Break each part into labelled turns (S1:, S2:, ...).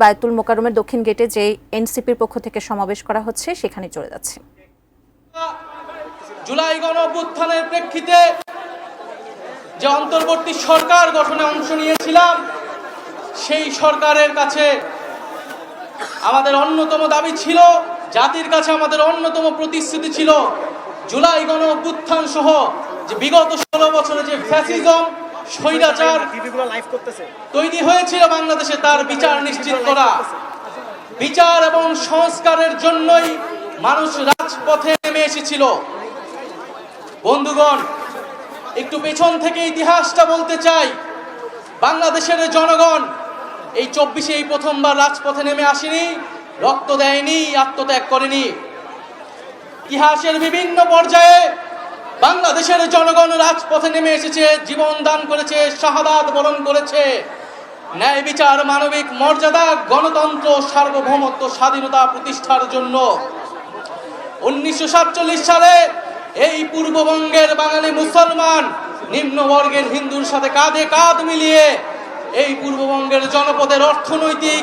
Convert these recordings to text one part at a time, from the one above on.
S1: বায়তুল মোকাররমের দক্ষিণ গেটে যে এনসিপির পক্ষ থেকে সমাবেশ করা হচ্ছে সেখানে চলে যাচ্ছে।
S2: জুলাই গণঅভ্যুত্থানের প্রেক্ষিতে যে অন্তর্বর্তী সরকার গঠনে অংশ নিয়েছিলাম, সেই সরকারের কাছে আমাদের অন্যতম দাবি ছিল, জাতির কাছে আমাদের অন্যতম প্রতিশ্রুতি ছিল, জুলাই গণঅভ্যুত্থান সহ যে বিগত 16 বছরে যে ফ্যাসিজম স্বৈরাচার তৈরি হয়েছিল বাংলাদেশে, তার বিচার নিশ্চিত করা। বিচার এবং সংস্কারের জন্যই মানুষ রাজপথে নেমে এসেছিল। বন্ধুগণ, একটু পেছন থেকে ইতিহাসটা বলতে চাই। বাংলাদেশের জনগণ এই 24-এ এই প্রথমবার রাজপথে নেমে আসেনি, রক্ত দেয়নি, আত্মত্যাগ করেনি। ইতিহাসের বিভিন্ন পর্যায়ে বাংলাদেশের জনগণ রাজপথে নেমে এসেছে, জীবন দান করেছে, শাহাদাত বরণ করেছে। ন্যায় বিচার, মানবিক মর্যাদা, গণতন্ত্র, সার্বভৌমত্ব, স্বাধীনতা প্রতিষ্ঠার জন্য 1947 সালে এই পূর্ববঙ্গের বাঙালি মুসলমান নিম্নবর্গের হিন্দুর সাথে কাঁধে কাঁধ মিলিয়ে এই পূর্ববঙ্গের জনপদের অর্থনৈতিক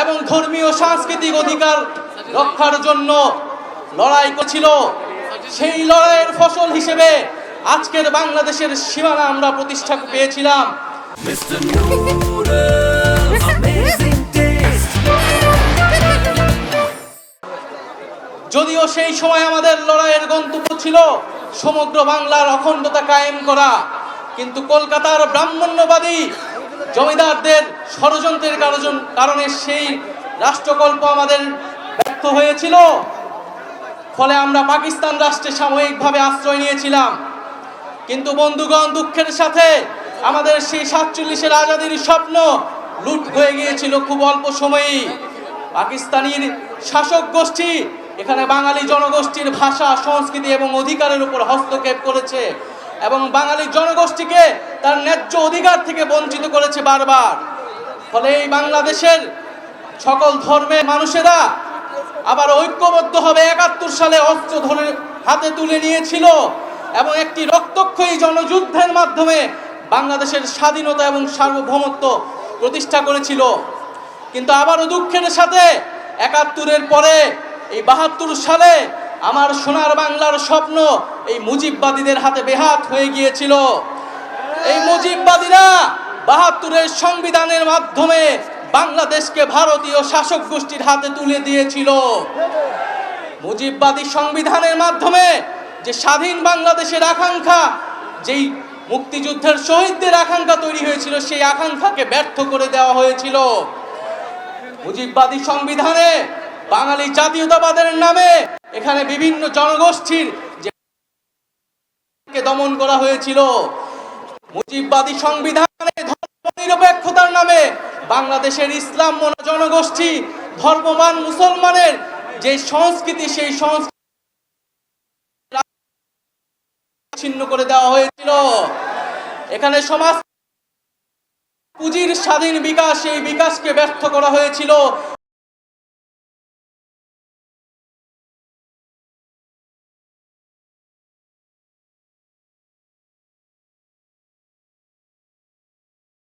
S2: এবং ধর্মীয় সাংস্কৃতিক অধিকার রক্ষার জন্য লড়াই করেছিল। সেই লড়াইয়ের ফসল হিসেবে আজকের বাংলাদেশের সীমানা আমরা প্রতিষ্ঠা পেয়েছিলাম। যদিও সেই সময় আমাদের লড়াইয়ের গন্তব্য ছিল সমগ্র বাংলার অখণ্ডতা কায়েম করা, কিন্তু কলকাতার ব্রাহ্মণ্যবাদী জমিদারদের ষড়যন্ত্রের কারণে সেই রাষ্ট্রকল্প আমাদের ব্যর্থ হয়েছিল। ফলে আমরা পাকিস্তান রাষ্ট্রে সাময়িকভাবে আশ্রয় নিয়েছিলাম। কিন্তু বন্ধুগণ, দুঃখের সাথে আমাদের সেই 47-এর আজাদির স্বপ্ন লুট হয়ে গিয়েছিল খুব অল্প সময়েই। পাকিস্তানির শাসক গোষ্ঠী এখানে বাঙালি জনগোষ্ঠীর ভাষা, সংস্কৃতি এবং অধিকারের উপর হস্তক্ষেপ করেছে এবং বাঙালি জনগোষ্ঠীকে তার ন্যায্য অধিকার থেকে বঞ্চিত করেছে বারবার। ফলে এই বাংলাদেশের সকল ধর্মের মানুষেরা আবার ঐক্যবদ্ধভাবে 71 সালে অস্ত্র ধরে হাতে তুলে নিয়েছিল এবং একটি রক্তক্ষয়ী জনযুদ্ধের মাধ্যমে বাংলাদেশের স্বাধীনতা এবং সার্বভৌমত্ব প্রতিষ্ঠা করেছিল। কিন্তু আবারও দুঃখের সাথে 71-এর পরে এই 72 সালে আমার সোনার বাংলার স্বপ্ন এই মুজিববাদীদের হাতে বেহাত হয়ে গিয়েছিল। এই মুজিববাদীরা 72-এর সংবিধানের মাধ্যমে বাংলাদেশকে ভারতীয় শাসক গোষ্ঠীর হাতে তুলে দিয়েছিল। মুজিববাদী সংবিধানের মাধ্যমে যে স্বাধীন বাংলাদেশের আকাঙ্ক্ষা, যেই মুক্তিযুদ্ধের শহীদদের আকাঙ্ক্ষা তৈরি হয়েছিল, সেই আকাঙ্ক্ষাকে ব্যর্থ করে দেওয়া হয়েছিল। মুজিববাদী সংবিধানে বাঙালি জাতীয়তাবাদের নামে এখানে বিভিন্ন জনগোষ্ঠীর যে দমন করা হয়েছিল। মুজিববাদী সংবিধানে ধর্মনিরপেক্ষতার নামে বাংলাদেশের ইসলাম মনা জনগোষ্ঠী, ধর্মমান মুসলমানের যে সংস্কৃতি, সেই সংস্কৃতি ছিন্ন করে দেওয়া হয়েছিল। এখানে সমাজ পুঁজির স্বাধীন বিকাশ, এই বিকাশকে ব্যর্থ করা হয়েছিল।